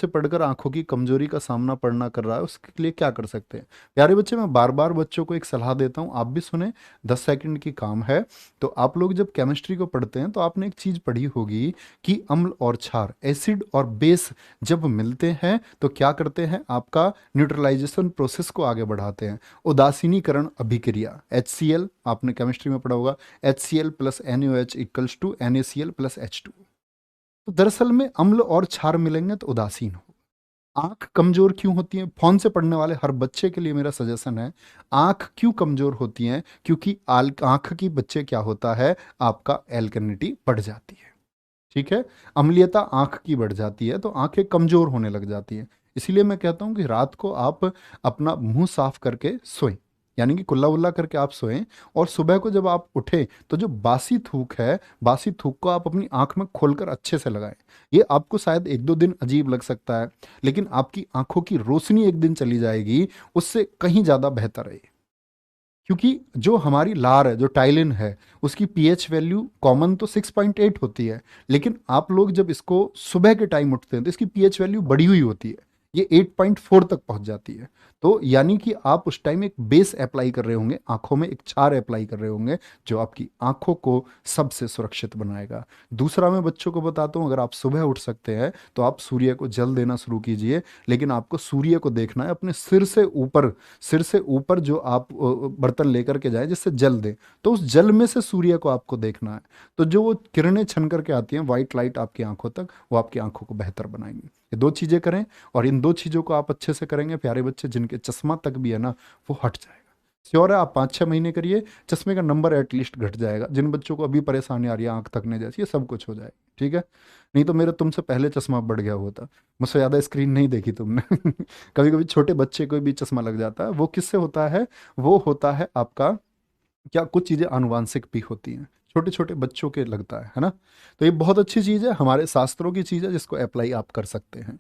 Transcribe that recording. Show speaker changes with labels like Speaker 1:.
Speaker 1: से पढ़कर आंखों की कमजोरी का सामना पड़ना कर रहा है, उसके लिए क्या कर सकते हैं? प्यारे बच्चे, मैं बार बार बच्चों को एक सलाह देता हूँ, आप भी सुने, 10 सेकंड की काम है। तो आप लोग जब केमिस्ट्री को पढ़ते हैं तो आपने एक चीज पढ़ी होगी कि अम्ल और क्षार, एसिड और बेस जब मिलते हैं तो क्या करते हैं? आपका न्यूट्रलाइजेशन प्रोसेस को आगे बढ़ाते हैं। उदासीनीकरण अभिक्रिया, HCl आपने केमिस्ट्री में पढ़ा होगा, HCl plus NaOH equals to NaCl plus H2। तो दरअसल में अम्ल और क्षार मिलेंगे तो उदासीन हो। आंख कमजोर क्यों होती है? फोन से पढ़ने वाले हर बच्चे के लिए मेरा सजेशन है, आंख क्यों कमजोर होती है? क्योंकि आंख की बच्चे क्या होता है, आपका एल्कनिटी बढ़ जाती है। ठीक है, अम्लीयता आंख की बढ़ जाती है तो आंखें कमजोर होने लग जाती हैं। इसीलिए मैं कहता हूं कि रात को आप अपना मुंह साफ करके सोएं, यानी कि कुल्ला वुल्ला करके आप सोएं, और सुबह को जब आप उठें तो जो बासी थूक है, बासी थूक को आप अपनी आंख में खोलकर अच्छे से लगाएं। ये आपको शायद 1-2 दिन अजीब लग सकता है, लेकिन आपकी आंखों की रोशनी एक दिन चली जाएगी, उससे कहीं ज़्यादा बेहतर है। क्योंकि जो हमारी लार है, जो टाइलिन है, उसकी पीएच वैल्यू कॉमन तो 6.8 होती है, लेकिन आप लोग जब इसको सुबह के टाइम उठते हैं तो इसकी पीएच वैल्यू बढ़ी हुई होती है, ये 8.4 तक पहुंच जाती है। तो यानी कि आप उस टाइम एक बेस अप्लाई कर रहे होंगे, आंखों में एक क्षार अप्लाई कर रहे होंगे, जो आपकी आंखों को सबसे सुरक्षित बनाएगा। दूसरा मैं बच्चों को बताता हूँ, अगर आप सुबह उठ सकते हैं तो आप सूर्य को जल देना शुरू कीजिए, लेकिन आपको सूर्य को देखना है अपने सिर से ऊपर। सिर से ऊपर जो आप बर्तन लेकर के जाए जिससे जल दे, तो उस जल में से सूर्य को आपको देखना है। तो जो वो किरणें छन करके आती हैं, वाइट लाइट आपकी आंखों तक, वो आपकी आंखों को बेहतर बनाएंगी। ये 2 चीजें करें, और इन 2 चीजों को आप अच्छे से करेंगे, प्यारे बच्चे, जिनके चश्मा तक भी है ना, वो हट जाएगा। श्योर है, आप 5-6 महीने करिए, चश्मे का नंबर एटलीस्ट घट जाएगा। जिन बच्चों को अभी परेशानी आ रही है आंख थकने जैसी, ये सब कुछ हो जाएगा। ठीक है, नहीं तो मेरा तुमसे पहले चश्मा बढ़ गया हुआ था, मुझसे ज़्यादा स्क्रीन नहीं देखी तुमने। कभी कभी छोटे बच्चे को भी चश्मा लग जाता है, वो किससे होता है? वो होता है आपका, क्या कुछ चीज़ें आनुवांशिक भी होती हैं, छोटे छोटे बच्चों के लगता है ना। तो ये बहुत अच्छी चीज़ है, हमारे शास्त्रों की चीज़ है, जिसको अप्लाई आप कर सकते हैं।